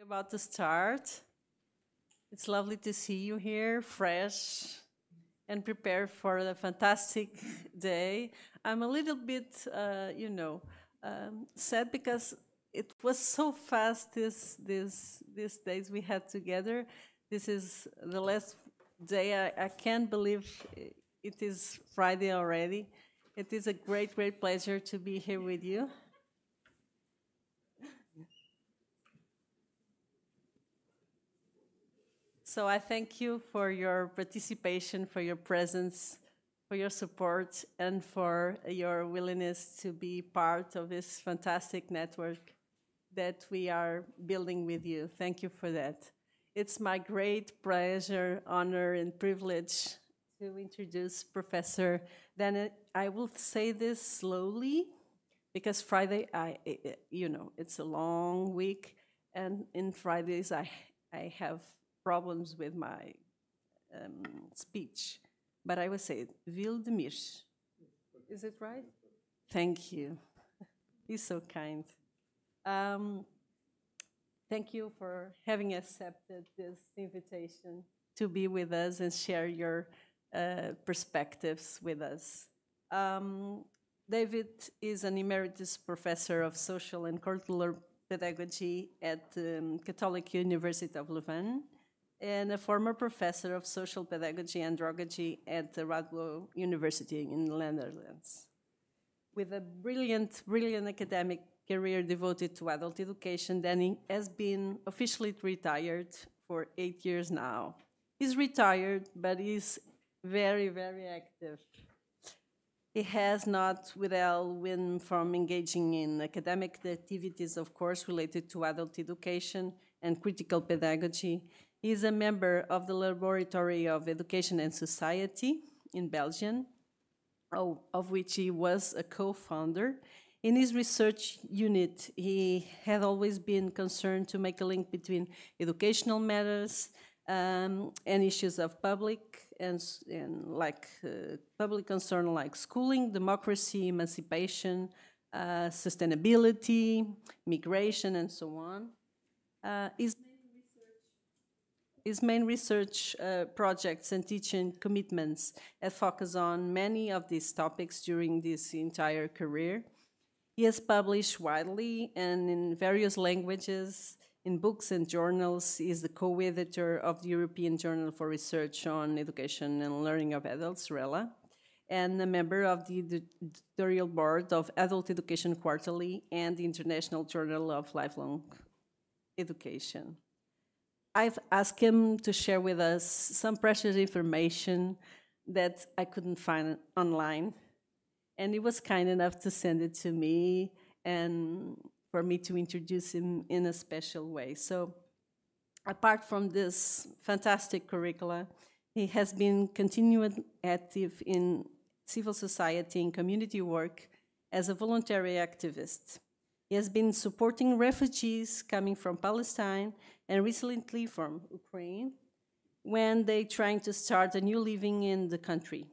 About to start. It's lovely to see you here, fresh and prepared for the fantastic day. I'm a little bit, sad because it was so fast these days we had together. This is the last day. I can't believe it is Friday already. It is a great, great pleasure to be here with you. So I thank you for your participation, for your presence, for your support, and for your willingness to be part of this fantastic network that we are building with you. Thank you for that. It's my great pleasure, honor, and privilege to introduce Professor. Then I will say this slowly because Friday, it's a long week, and in Fridays I have problems with my speech, but I will say it. Wildemir. Is it right? Thank you. He's so kind. Thank you for having accepted this invitation to be with us and share your perspectives with us. David is an emeritus professor of social and cultural pedagogy at the Catholic University of Leuven and a former professor of social pedagogy and andragogy at the Radboud University in the Netherlands. With a brilliant academic career devoted to adult education, Danny has been officially retired for 8 years now. He's retired, but he's very, very active. He has not withheld from engaging in academic activities, of course, related to adult education and critical pedagogy. He is a member of the Laboratory of Education and Society in Belgium, of which he was a co-founder. In his research unit, he had always been concerned to make a link between educational matters and issues of public public concern like schooling, democracy, emancipation, sustainability, migration, and so on. His main research projects and teaching commitments have focused on many of these topics during this entire career. He has published widely and in various languages, in books and journals. He is the co-editor of the European Journal for Research on Education and Learning of Adults, RELA, and a member of the editorial board of Adult Education Quarterly and the International Journal of Lifelong Education. I've asked him to share with us some precious information that I couldn't find online, and he was kind enough to send it to me and for me to introduce him in a special way. So apart from this fantastic curricula, he has been continuing active in civil society and community work as a voluntary activist. He has been supporting refugees coming from Palestine and recently from Ukraine when they trying to start a new living in the country.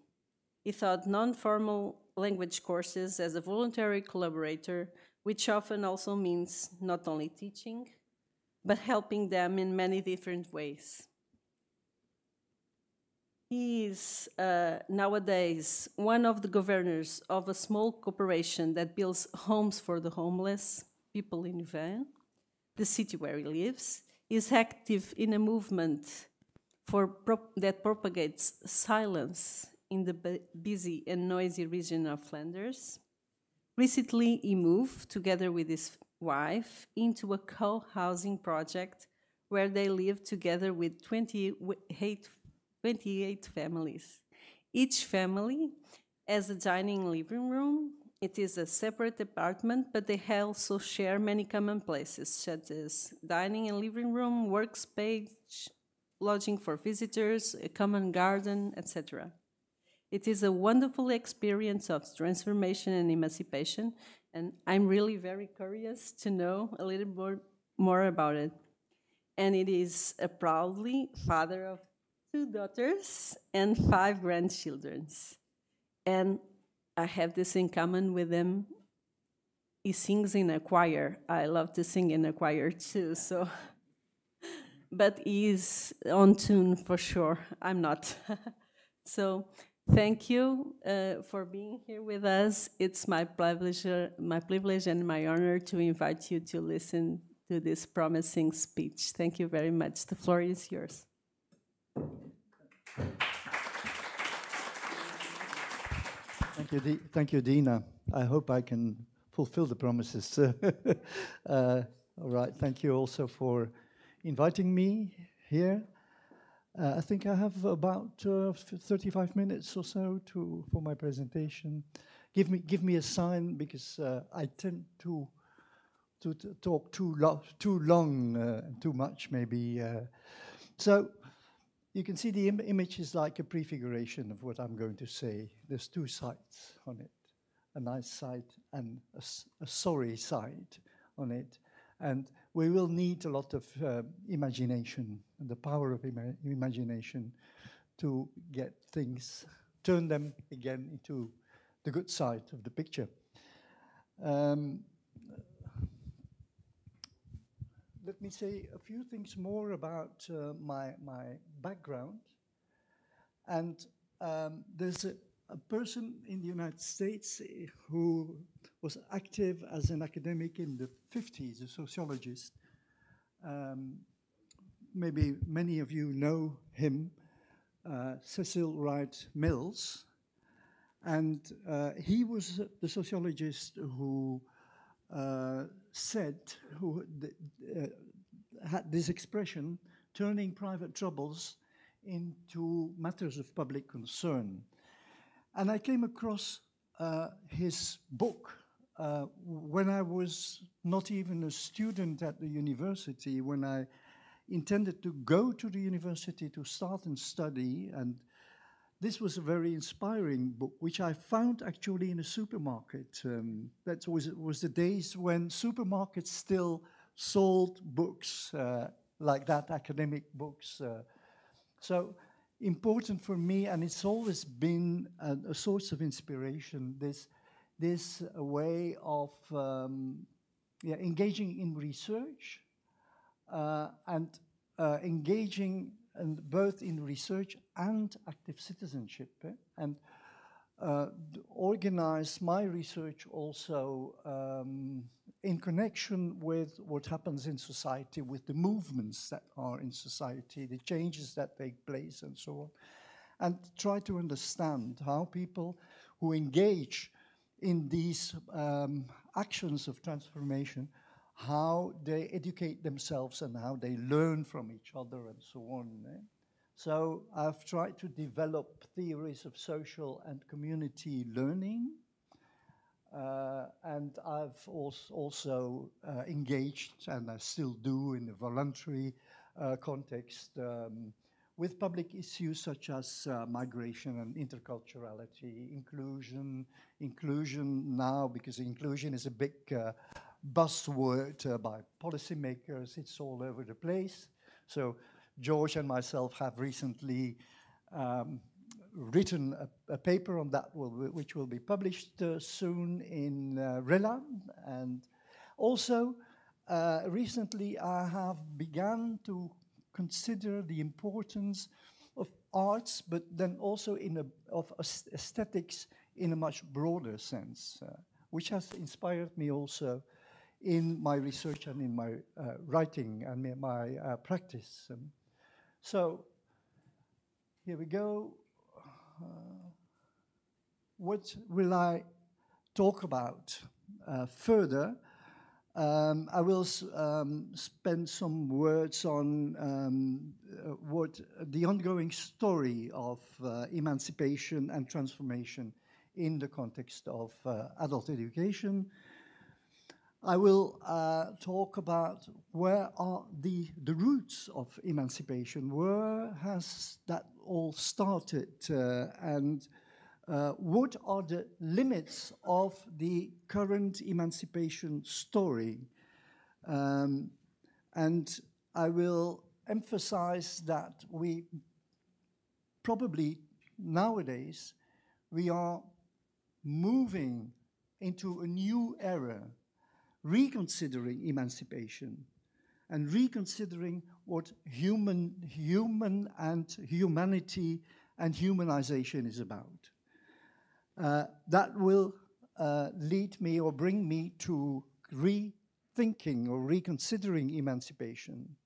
He taught non-formal language courses as a voluntary collaborator, which often also means not only teaching, but helping them in many different ways. He is nowadays one of the governors of a small corporation that builds homes for the homeless people in Leuven, the city where he lives. He is active in a movement that propagates silence in the busy and noisy region of Flanders. Recently, he moved, together with his wife, into a co-housing project where they live together with 28 families. Each family has a dining living room. It is a separate apartment, but they also share many common places, such as dining and living room, workspace, lodging for visitors, a common garden, etc. It is a wonderful experience of transformation and emancipation, and I'm really very curious to know a little more about it. And it is a proudly father of 2 daughters and 5 grandchildren. And I have this in common with him. He sings in a choir. I love to sing in a choir too, so but he is on tune for sure. I'm not. So thank you for being here with us. It's my privilege and my honor to invite you to listen to this promising speech. Thank you very much. The floor is yours. Thank you, Dina. I hope I can fulfill the promises. All right, thank you also for inviting me here. I think I have about 35 minutes or so for my presentation. Give me a sign, because I tend to talk too long, too much maybe. So you can see the image is like a prefiguration of what I'm going to say. There's two sides on it, a nice side and a sorry side on it. And we will need a lot of imagination and the power of imagination to get things, turn them again into the good side of the picture. Let me say a few things more about my background. And there's a person in the United States who was active as an academic in the 50s, a sociologist. Maybe many of you know him, Cecil Wright Mills. And he was the sociologist who had this expression, turning private troubles into matters of public concern. And I came across his book when I was not even a student at the university, when I intended to go to the university to start and study. And this was a very inspiring book, which I found actually in a supermarket. That was the days when supermarkets still sold books like that, academic books. So important for me, and it's always been a source of inspiration, this way of engaging in research and engaging both in research and active citizenship, and organize my research also in connection with what happens in society, with the movements that are in society, the changes that take place, and so on, and try to understand how people who engage in these actions of transformation, how they educate themselves and how they learn from each other and so on. So I've tried to develop theories of social and community learning. And I've also engaged, and I still do in a voluntary context, with public issues such as migration and interculturality, inclusion now, because inclusion is a big buzzword by policymakers. It's all over the place. So George and myself have recently written a paper on that, which will be published soon in Rela. And also, recently I have begun to consider the importance of arts, but then also of aesthetics in a much broader sense, which has inspired me also in my research and in my writing and my practice. So here we go. What will I talk about further? I will spend some words on what the ongoing story of emancipation and transformation in the context of adult education. I will talk about where are the roots of emancipation, where has that all started, and what are the limits of the current emancipation story. And I will emphasize that we probably nowadays, we are moving into a new era, reconsidering emancipation and reconsidering what human and humanity and humanization is about. That will lead me or bring me to rethinking or reconsidering emancipation,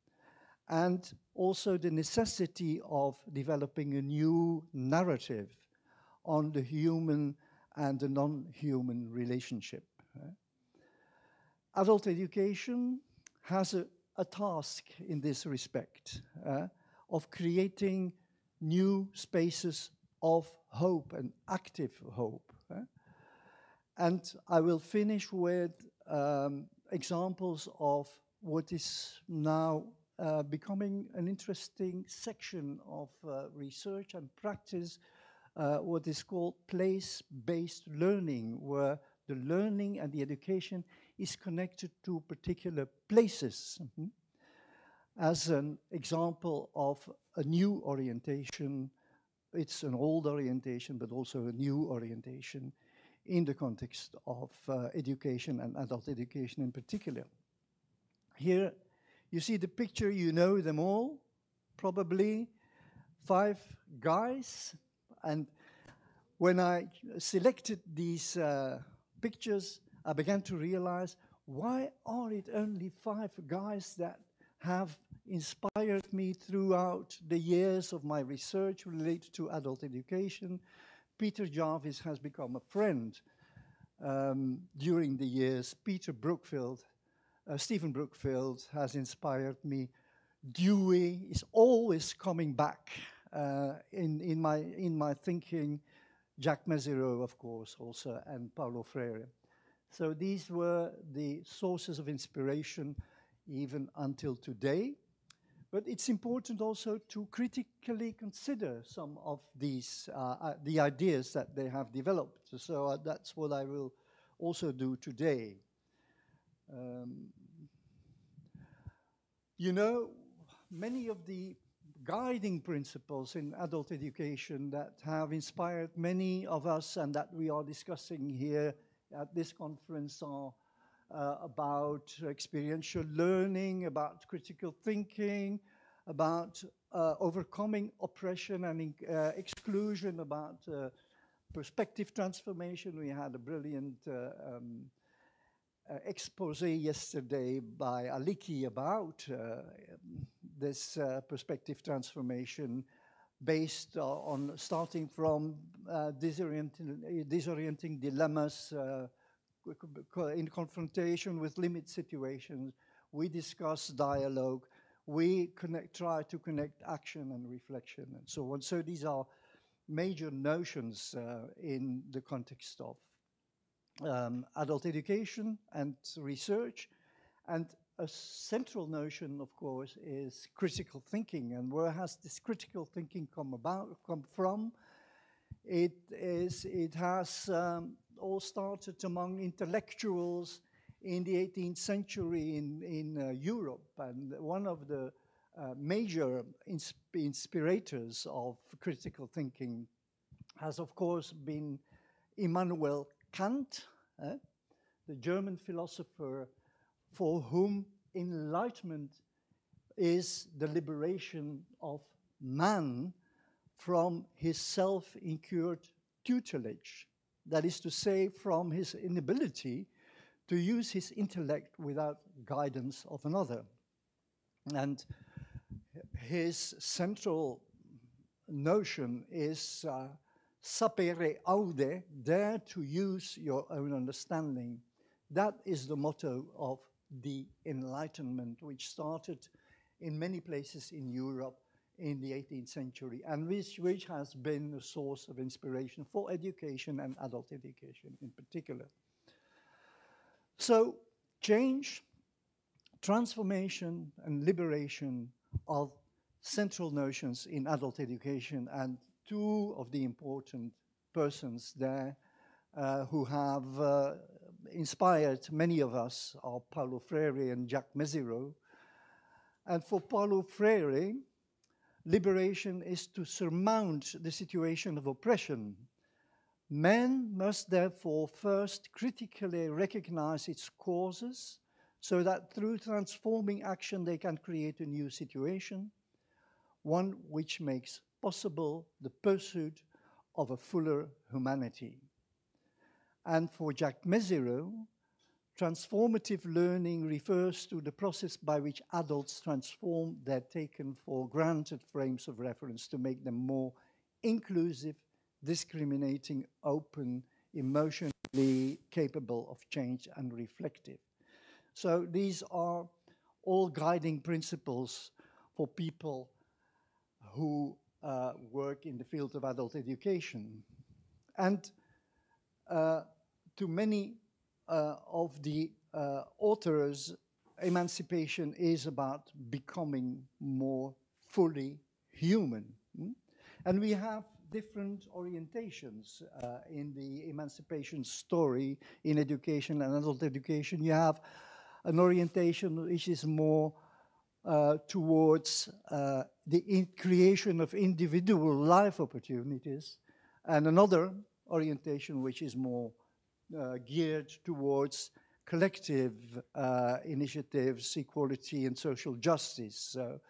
and also the necessity of developing a new narrative on the human and the non-human relationship. Adult education has a task in this respect of creating new spaces of hope and active hope. And I will finish with examples of what is now becoming an interesting section of research and practice, what is called place-based learning, where the learning and the education is connected to particular places. As an example of a new orientation, it's an old orientation, but also a new orientation in the context of education and adult education in particular. Here you see the picture, you know them all, probably 5 guys. And when I selected these pictures, I began to realize, why are it only 5 guys that have inspired me throughout the years of my research related to adult education? Peter Jarvis has become a friend during the years. Stephen Brookfield has inspired me. Dewey is always coming back in my thinking. Jacques Mezirow, of course, also, and Paulo Freire. So these were the sources of inspiration even until today. But it's important also to critically consider some of these, the ideas that they have developed. So that's what I will also do today. You know, many of the guiding principles in adult education that have inspired many of us and that we are discussing here at this conference are about experiential learning, about critical thinking, about overcoming oppression and exclusion, about perspective transformation. We had a brilliant expose yesterday by Aliki about this perspective transformation based on starting from disorienting dilemmas in confrontation with limit situations. We discuss dialogue. We try to connect action and reflection and so on. So these are major notions in the context of adult education and research. And a central notion, of course, is critical thinking. And where has this critical thinking come from? It has all started among intellectuals in the 18th century in Europe. And one of the major inspirators of critical thinking has, of course, been Immanuel Kant, the German philosopher for whom enlightenment is the liberation of man from his self-incurred tutelage. That is to say, from his inability to use his intellect without guidance of another. And his central notion is sapere aude, dare to use your own understanding. That is the motto of the Enlightenment, which started in many places in Europe in the 18th century, and which has been a source of inspiration for education and adult education in particular. So change, transformation, and liberation are central notions in adult education, and 2 of the important persons there who have inspired many of us are Paulo Freire and Jacques Mezirow. And for Paulo Freire, liberation is to surmount the situation of oppression. Man must therefore first critically recognize its causes so that through transforming action they can create a new situation, one which makes possible the pursuit of a fuller humanity. And for Jacques Mézirow, transformative learning refers to the process by which adults transform their taken for granted frames of reference to make them more inclusive, discriminating, open, emotionally capable of change and reflective. So these are all guiding principles for people who work in the field of adult education. And to many of the authors, emancipation is about becoming more fully human. And we have different orientations in the emancipation story in education and adult education. You have an orientation which is more towards the creation of individual life opportunities, and another orientation which is more geared towards collective initiatives, equality, and social justice. So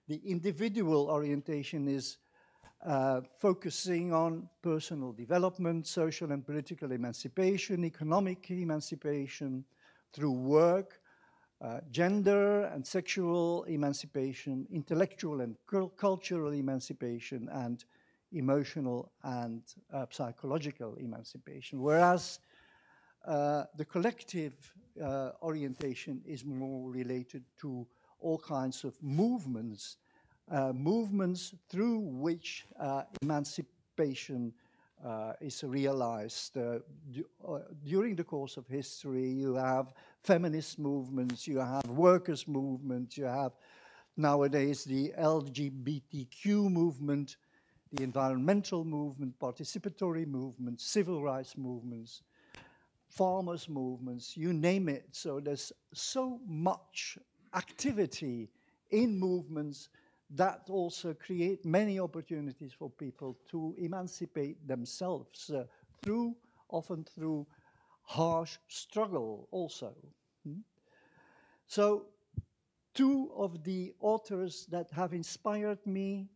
the individual orientation is focusing on personal development, social and political emancipation, economic emancipation through work, gender and sexual emancipation, intellectual and cultural emancipation, and emotional and psychological emancipation. Whereas the collective orientation is more related to all kinds of movements, movements through which emancipation is realized. During the course of history, you have feminist movements, you have workers' movements, you have nowadays the LGBTQ movement, the environmental movement, participatory movements, civil rights movements, farmers' movements, you name it. So there's so much activity in movements that also create many opportunities for people to emancipate themselves often through harsh struggle also. So two of the authors that have inspired me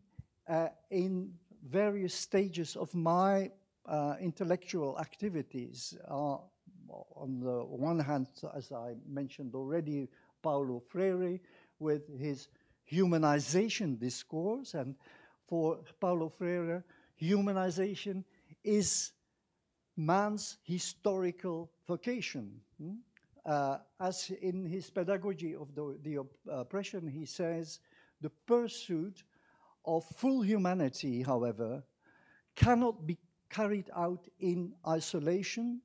in various stages of my intellectual activities are, on the one hand, as I mentioned already, Paulo Freire with his humanization discourse. And for Paulo Freire, humanization is man's historical vocation. As in his pedagogy of the oppression, he says, the pursuit of full humanity, however, cannot be carried out in isolation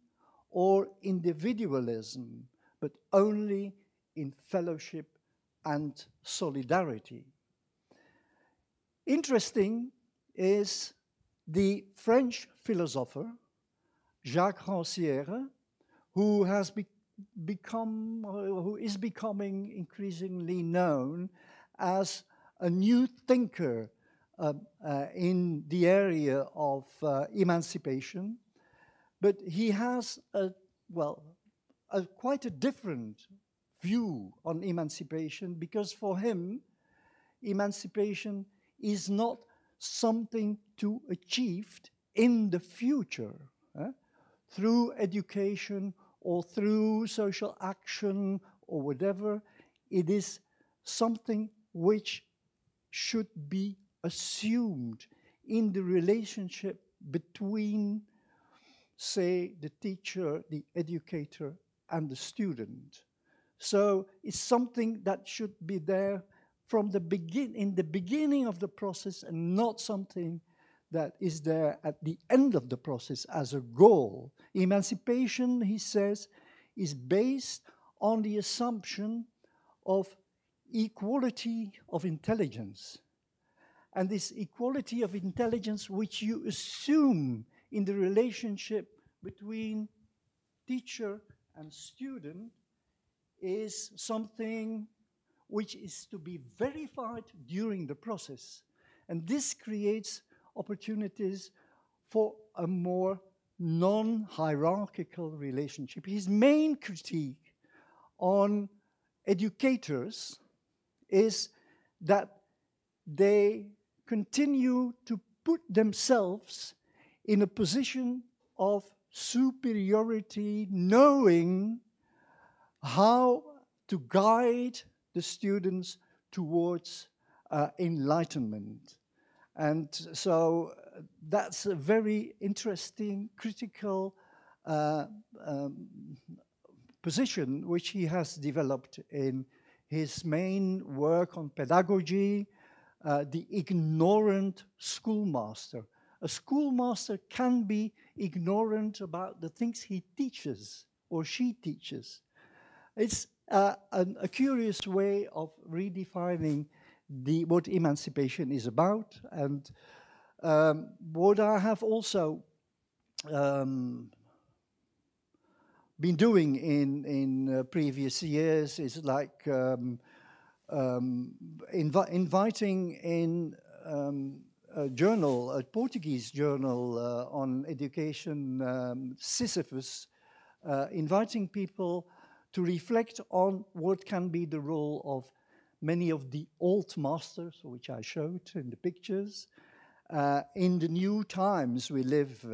or individualism, but only in fellowship and solidarity. Interesting is the French philosopher Jacques Rancière, who has who is becoming increasingly known as a new thinker in the area of emancipation, but he has quite a different view on emancipation, because for him, emancipation is not something to achieve in the future through education or through social action or whatever. It is something which should be assumed in the relationship between, say, the teacher, the educator, and the student. So it's something that should be there from the in the beginning of the process, and not something that is there at the end of the process as a goal. Emancipation, he says, is based on the assumption of equality of intelligence. And this equality of intelligence, which you assume in the relationship between teacher and student, is something which is to be verified during the process. And this creates opportunities for a more non-hierarchical relationship. His main critique on educators is that they continue to put themselves in a position of superiority, knowing how to guide the students towards enlightenment. And so that's a very interesting, critical position which he has developed in his main work on pedagogy, the ignorant schoolmaster. A schoolmaster can be ignorant about the things he teaches or she teaches. It's a curious way of redefining what emancipation is about. And what I have also been doing in previous years is like inviting in a journal, a Portuguese journal on education, Sisyphus, inviting people to reflect on what can be the role of many of the old masters, which I showed in the pictures. In the new times we live,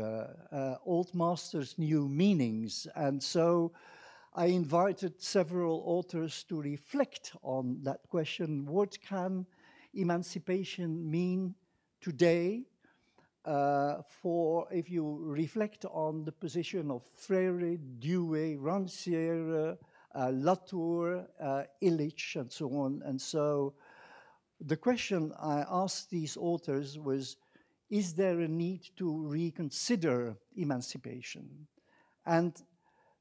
old masters, new meanings. And so I invited several authors to reflect on that question. What can emancipation mean today? For if you reflect on the position of Freire, Dewey, Rancière, Latur, Illich, and so on. And so the question I asked these authors was, is there a need to reconsider emancipation? And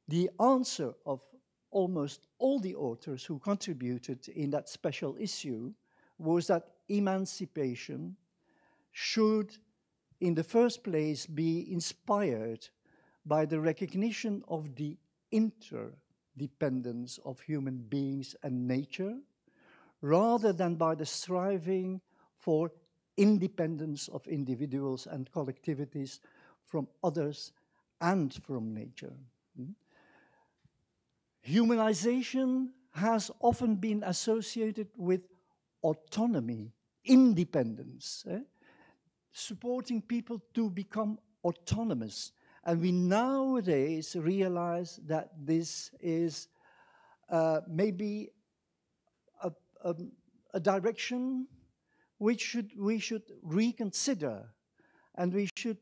the answer of almost all the authors who contributed in that special issue was that emancipation should, in the first place, be inspired by the recognition of the interdependence of human beings and nature, rather than by the striving for independence of individuals and collectivities from others and from nature. Humanization has often been associated with autonomy, independence, supporting people to become autonomous. And we nowadays realize that this is maybe a direction which we should reconsider, and we should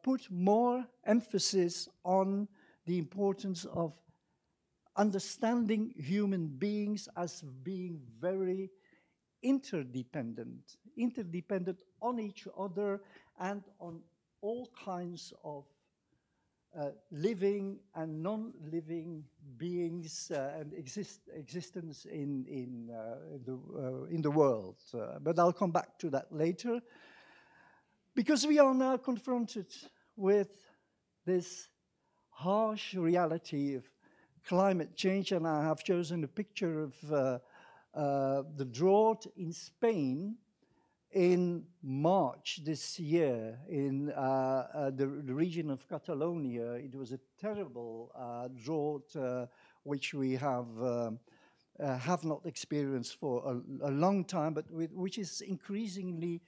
put more emphasis on the importance of understanding human beings as being very interdependent on each other and on all kinds of living and non-living beings and existence in the world. But I'll come back to that later. Because we are now confronted with this harsh reality of climate change, and I have chosen a picture of the drought in Spain in March this year in the region of Catalonia. It was a terrible drought which we have not experienced for a long time, but which is increasingly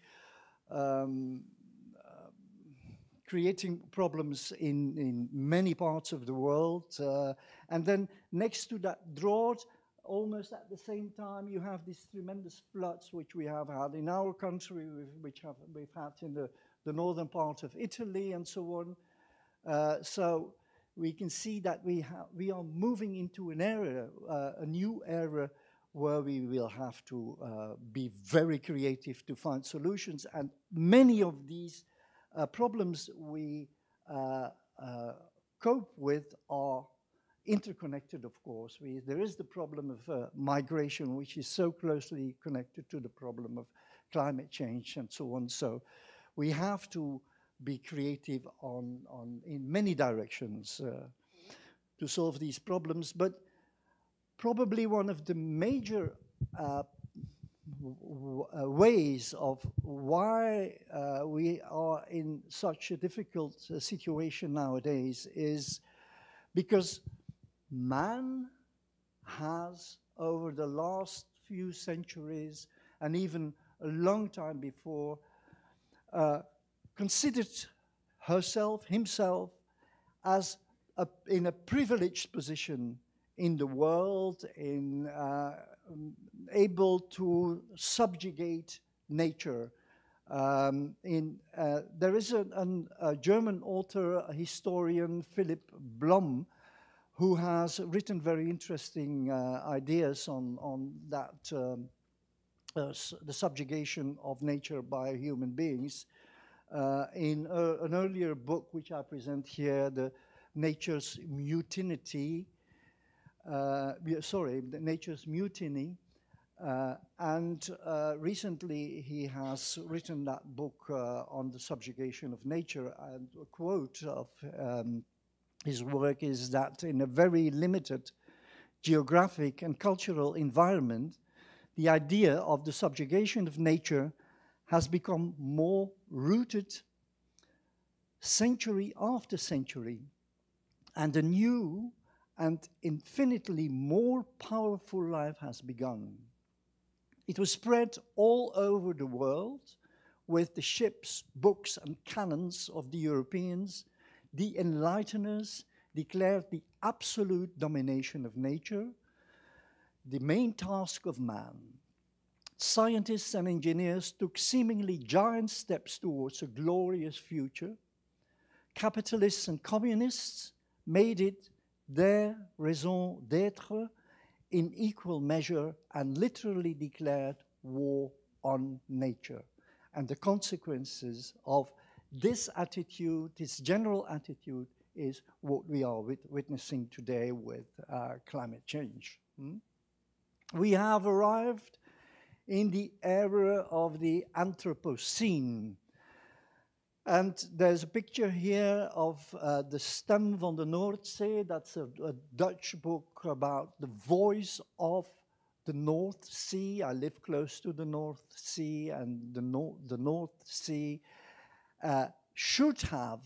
creating problems in many parts of the world. And then next to that drought, almost at the same time, you have these tremendous floods which we have had in our country, which we've had in the northern part of Italy and so on. So we can see that we are moving into an era, a new era, where we will have to be very creative to find solutions. And many of these problems we cope with are interconnected, of course. There is the problem of migration, which is so closely connected to the problem of climate change and so on. So we have to be creative in many directions to solve these problems. But probably one of the major ways of why we are in such a difficult situation nowadays is because man has, over the last few centuries, and even a long time before, considered herself, himself, as in a privileged position in the world, able to subjugate nature. There is a German author, a historian, Philipp Blom, who has written very interesting ideas on that, the subjugation of nature by human beings. In an earlier book, which I present here, the Nature's Mutiny, Nature's Mutiny, and recently he has written that book on the subjugation of nature, and a quote of his work is that in a very limited geographic and cultural environment, the idea of the subjugation of nature has become more rooted century after century, and a new and infinitely more powerful life has begun. It was spread all over the world with the ships, books, and cannons of the Europeans. The enlighteners declared the absolute domination of nature the main task of man. Scientists and engineers took seemingly giant steps towards a glorious future. Capitalists and communists made it their raison d'être in equal measure and literally declared war on nature. And the consequences of this attitude, this general attitude, is what we are witnessing today with climate change. We have arrived in the era of the Anthropocene. And there's a picture here of the Stem van de Noordzee. That's a Dutch book about the voice of the North Sea. I live close to the North Sea, and the North Sea should have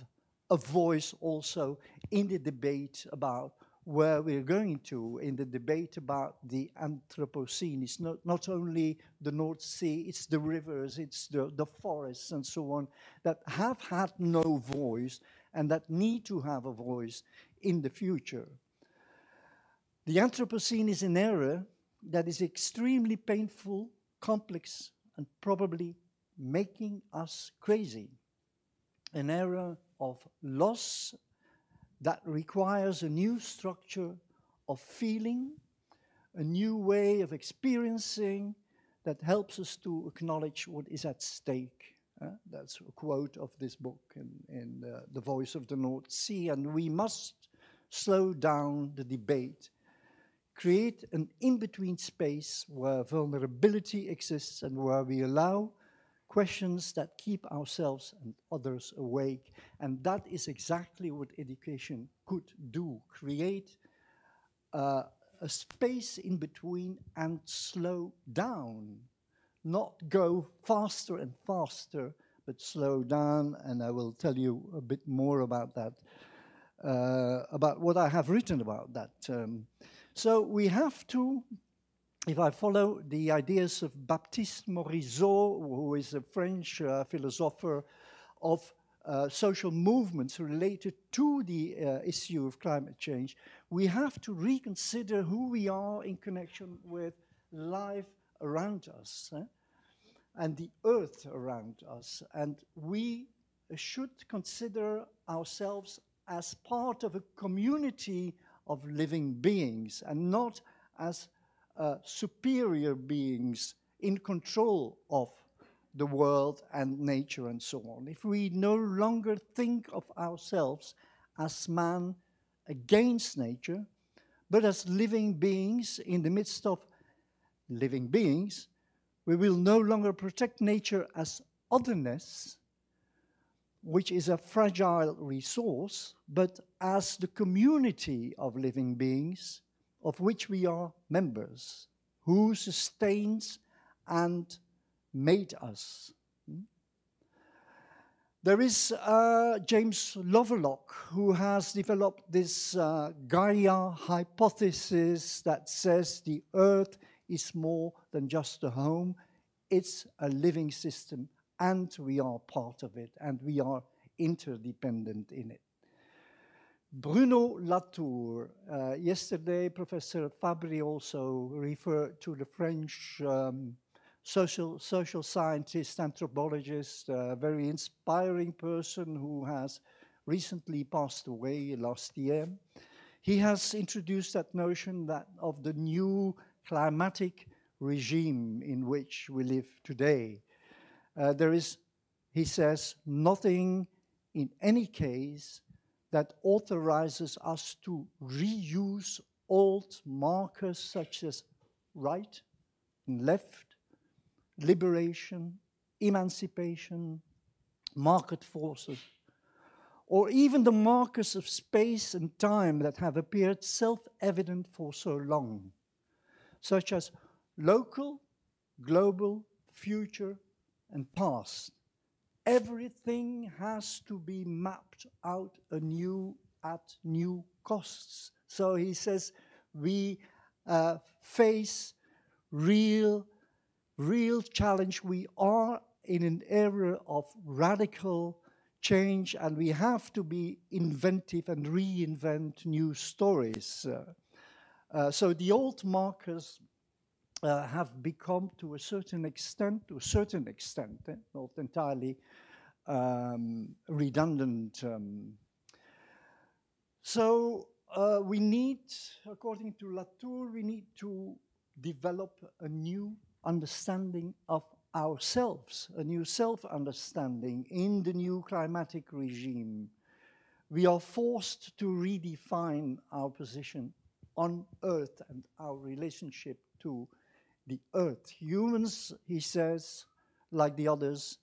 a voice also in the debate about where we're going to, in the debate about the Anthropocene. It's not only the North Sea, it's the rivers, it's the forests and so on that have had no voice and that need to have a voice in the future. The Anthropocene is an era that is extremely painful, complex, and probably making us crazy. An era of loss that requires a new structure of feeling, a new way of experiencing that helps us to acknowledge what is at stake. That's a quote of this book in The Voice of the North Sea. And we must slow down the debate, create an in-between space where vulnerability exists and where we allow questions that keep ourselves and others awake. And that is exactly what education could do, create a space in between and slow down, not go faster and faster, but slow down. And I will tell you a bit more about that, about what I have written about that. So we have to, if I follow the ideas of Baptiste Morisot, who is a French philosopher of social movements related to the issue of climate change, we have to reconsider who we are in connection with life around us and the earth around us. And we should consider ourselves as part of a community of living beings and not as superior beings in control of the world and nature and so on. If we no longer think of ourselves as man against nature, but as living beings in the midst of living beings, we will no longer protect nature as otherness, which is a fragile resource, but as the community of living beings of which we are members, who sustains and made us. There is James Lovelock, who has developed this Guardia hypothesis that says the Earth is more than just a home. It's a living system, and we are part of it, and we are interdependent in it. Bruno Latur, yesterday Professor Fabry also referred to the French social scientist, anthropologist, a very inspiring person who has recently passed away last year. He has introduced that notion that of the new climatic regime in which we live today. There is, he says, nothing in any case that authorizes us to reuse old markers such as right and left, liberation, emancipation, market forces, or even the markers of space and time that have appeared self-evident for so long, such as local, global, future, and past. Everything has to be mapped out anew at new costs. So he says we face real challenge. We are in an era of radical change, and we have to be inventive and reinvent new stories. So the old markers have become, to a certain extent, not entirely redundant. So we need, according to Latour, we need to develop a new understanding of ourselves, a new self-understanding in the new climatic regime. We are forced to redefine our position on Earth and our relationship to the Earth. Humans, he says, like the others,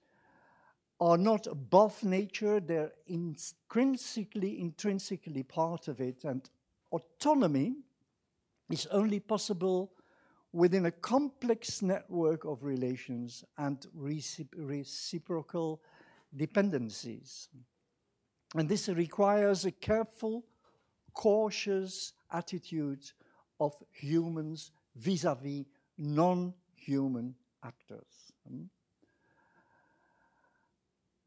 are not above nature, they're intrinsically part of it, and autonomy is only possible within a complex network of relations and reciprocal dependencies. And this requires a careful, cautious attitude of humans vis-à-vis non-human actors.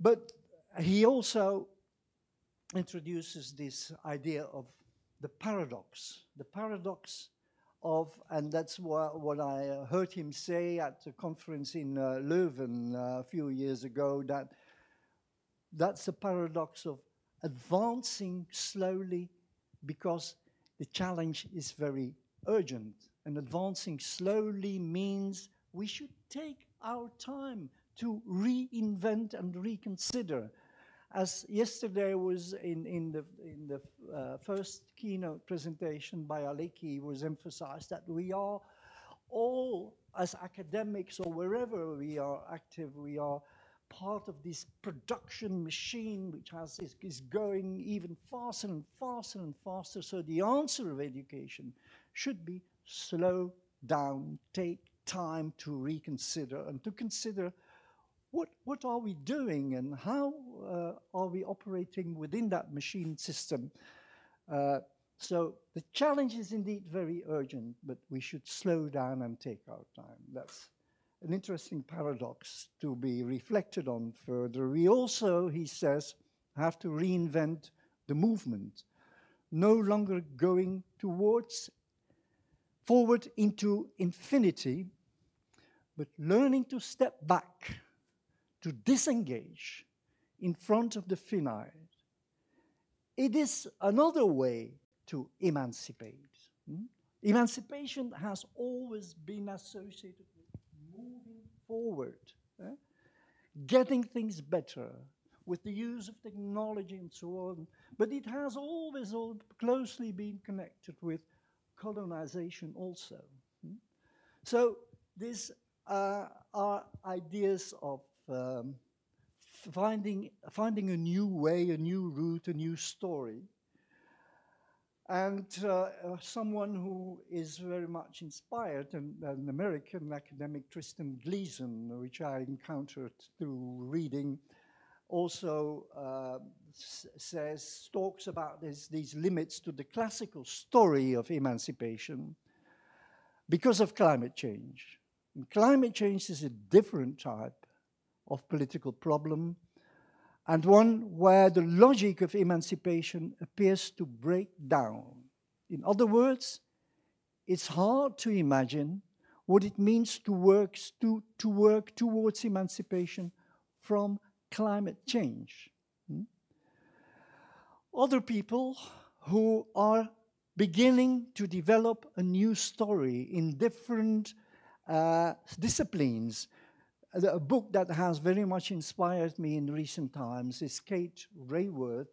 But he also introduces this idea of the paradox of, and that's what I heard him say at a conference in Leuven a few years ago, that's the paradox of advancing slowly because the challenge is very urgent. And advancing slowly means we should take our time to reinvent and reconsider. As yesterday was in the first keynote presentation by Aleki, was emphasized that we are all, as academics or wherever we are active, we are part of this production machine which is going even faster and faster and faster. So the answer of education should be slow down, take time to reconsider and to consider what are we doing and how are we operating within that machine system. So the challenge is indeed very urgent, but we should slow down and take our time. That's an interesting paradox to be reflected on further. We also, he says, have to reinvent the movement, no longer going forward into infinity, but learning to step back, to disengage in front of the finite. It is another way to emancipate. Emancipation has always been associated with moving forward, getting things better with the use of technology and so on, but it has always closely been connected with colonization also. So these are ideas of finding a new way, a new route, a new story. And someone who is very much inspired, an American academic, Tristan Gleason, which I encountered through reading, also talks about these limits to the classical story of emancipation because of climate change. And climate change is a different type of political problem, and one where the logic of emancipation appears to break down. In other words, it's hard to imagine what it means to work towards emancipation from climate change. Other people who are beginning to develop a new story in different disciplines. A book that has very much inspired me in recent times is Kate Raworth,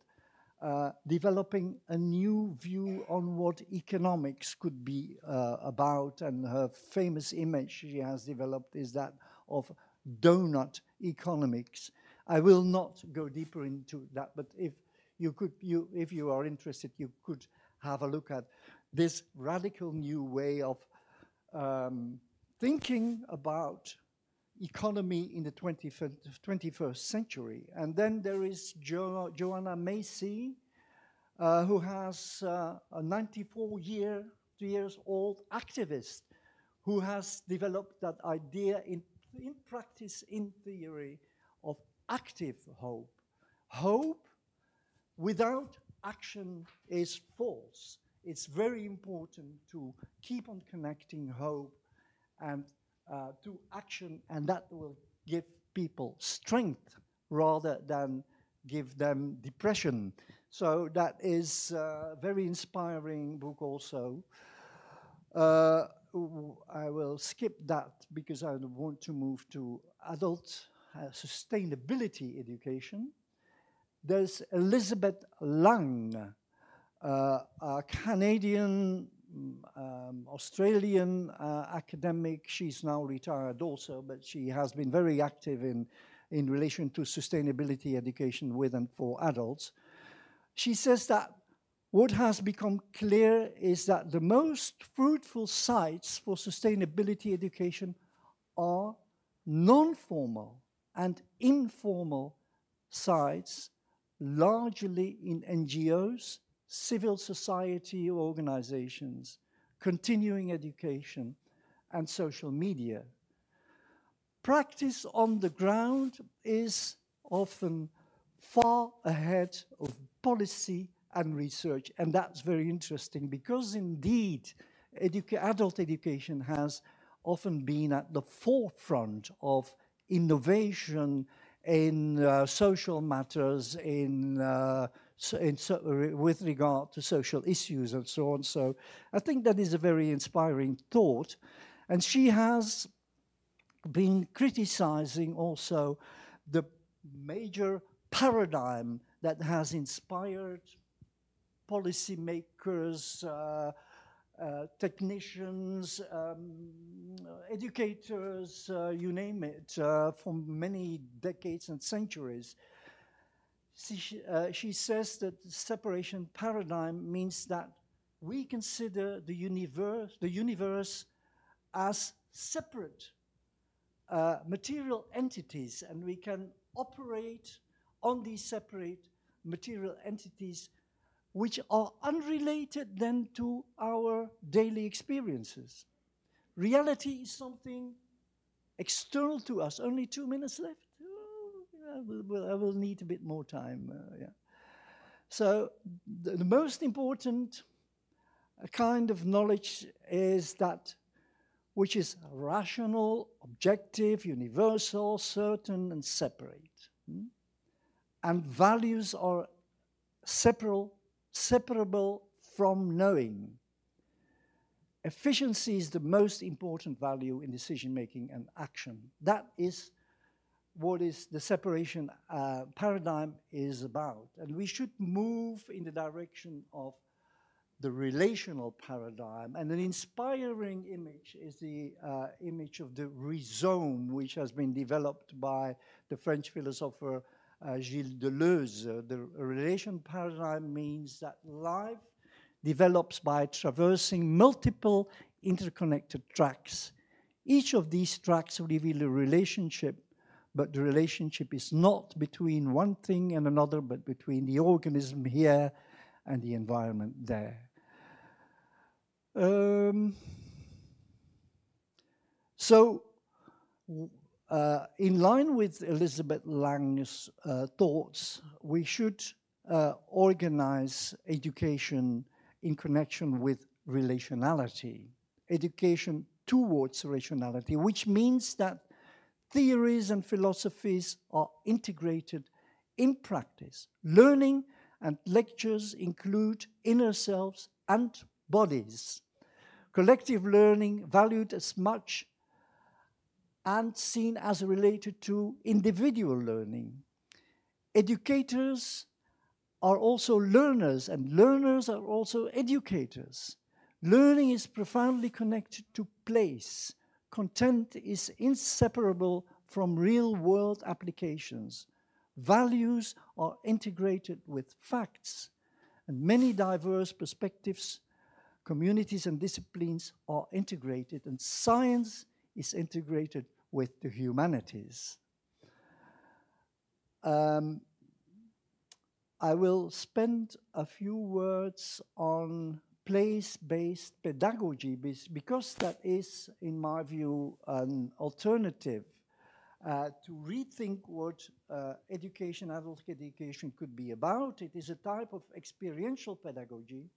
developing a new view on what economics could be about, and her famous image she has developed is that of donut economics. I will not go deeper into that, but if you are interested, you could have a look at this radical new way of thinking about economy in the 21st century. And then there is Joanna Macy, who has a 94-year-old activist who has developed that idea in practice, in theory, of active hope. Hope without action is false. It's very important to keep on connecting hope and to action, and that will give people strength rather than give them depression. So that is a very inspiring book also. I will skip that because I want to move to adult sustainability education. There's Elizabeth Lang, a Canadian Australian academic. She's now retired also, but she has been very active in relation to sustainability education with and for adults. She says that what has become clear is that the most fruitful sites for sustainability education are non-formal and informal sites, largely in NGOs, civil society organizations, continuing education, and social media. Practice on the ground is often far ahead of policy and research, and that's very interesting because indeed adult education has often been at the forefront of innovation in social matters, with regard to social issues and so on. So I think that is a very inspiring thought. And she has been criticizing also the major paradigm that has inspired policymakers, technicians, educators, you name it, for many decades and centuries. She says that the separation paradigm means that we consider the universe as separate material entities, and we can operate on these separate material entities which are unrelated then to our daily experiences. Reality is something external to us. Only 2 minutes left. I will need a bit more time. Yeah. So the most important kind of knowledge is that which is rational, objective, universal, certain, and separate. And values are separable from knowing. Efficiency is the most important value in decision-making and action. That is what is the separation paradigm is about. And we should move in the direction of the relational paradigm. And an inspiring image is the image of the rhizome, which has been developed by the French philosopher Gilles Deleuze. The relation paradigm means that life develops by traversing multiple interconnected tracks. Each of these tracks reveal a relationship but the relationship is not between one thing and another, but between the organism here and the environment there. So, in line with Elizabeth Lang's thoughts, we should organize education in connection with relationality, education towards rationality, which means that theories and philosophies are integrated in practice. Learning and lectures include inner selves and bodies. Collective learning valued as much and seen as related to individual learning. Educators are also learners, and learners are also educators. Learning is profoundly connected to place. Content is inseparable from real-world applications. Values are integrated with facts, and many diverse perspectives, communities, and disciplines are integrated, and science is integrated with the humanities. I will spend a few words on place-based pedagogy because that is, in my view, an alternative to rethink what education, adult education could be about. It is a type of experiential pedagogy,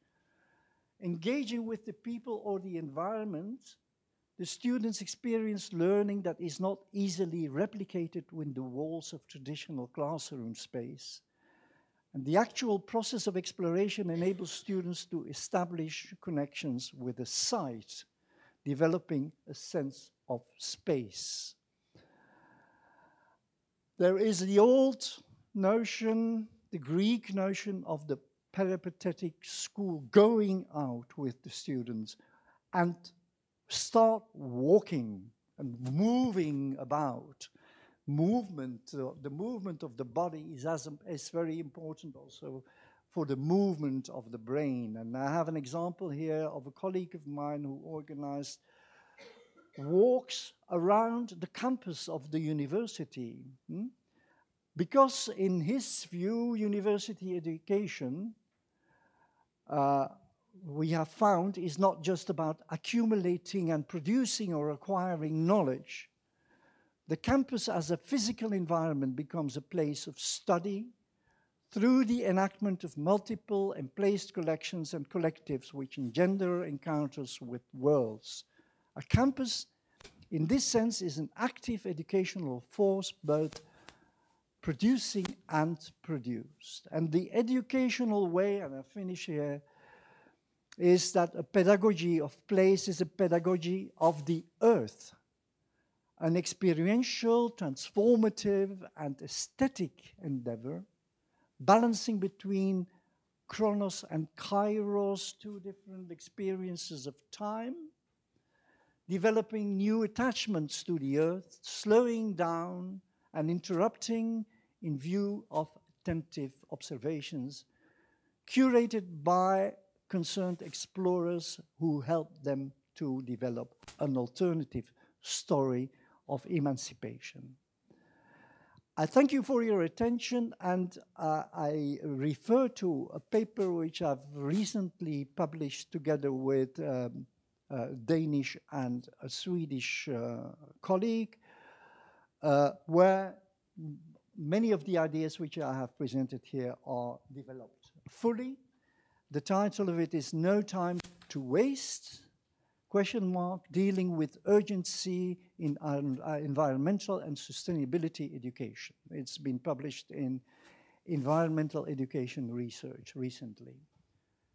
engaging with the people or the environment. The students experience learning that is not easily replicated within the walls of traditional classroom space. And the actual process of exploration enables students to establish connections with the site, developing a sense of space. There is the old notion, the Greek notion of the Peripatetic School, going out with the students and start walking and moving about. Movement, the movement of the body is very important also for the movement of the brain. And I have an example here of a colleague of mine who organized walks around the campus of the university. Because in his view, university education, we have found, is not just about accumulating and producing or acquiring knowledge. The campus as a physical environment becomes a place of study through the enactment of multiple and placed collections and collectives which engender encounters with worlds. A campus, in this sense, is an active educational force, both producing and produced. And the educational way, and I finish here, is that a pedagogy of place is a pedagogy of the earth. An experiential, transformative, and aesthetic endeavor, balancing between chronos and kairos, two different experiences of time, developing new attachments to the earth, slowing down and interrupting in view of attentive observations, curated by concerned explorers who help them to develop an alternative story of emancipation. I thank you for your attention, and I refer to a paper which I've recently published together with a Danish and a Swedish colleague, where many of the ideas which I have presented here are developed fully. The title of it is No Time to Waste, ? Dealing with urgency in environmental and sustainability education. It's been published in Environmental Education Research recently.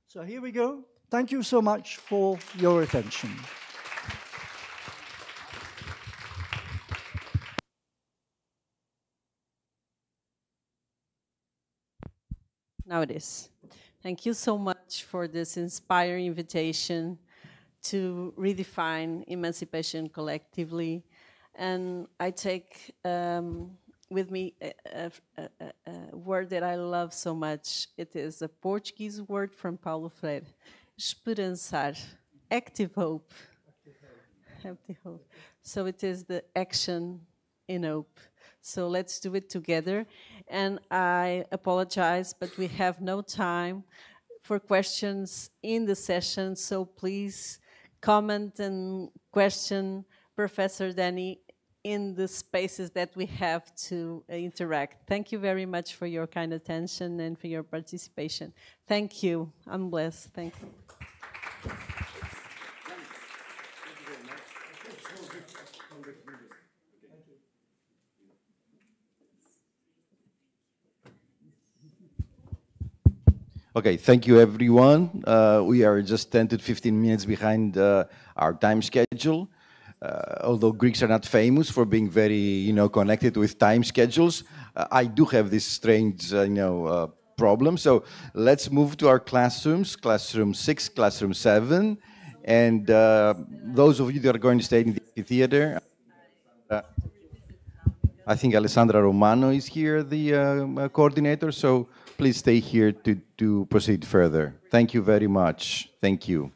So here we go. Thank you so much for your attention. Now it is. Thank you so much for this inspiring invitation to redefine emancipation collectively. And I take with me a word that I love so much. It is a Portuguese word from Paulo Freire, esperançar, active hope. Active hope. So it is the action in hope. So let's do it together. And I apologize, but we have no time for questions in the session. So please comment and question Professor Danny in the spaces that we have to interact. Thank you very much for your kind attention and for your participation. Thank you. I'm blessed. Thank you. Okay, thank you, everyone. We are just 10 to 15 minutes behind our time schedule. Although Greeks are not famous for being very, connected with time schedules, I do have this strange, problem. So let's move to our classrooms, classroom 6, classroom 7. And those of you that are going to stay in the theater, I think Alessandra Romano is here, the coordinator. So please stay here to proceed further. Thank you very much. Thank you.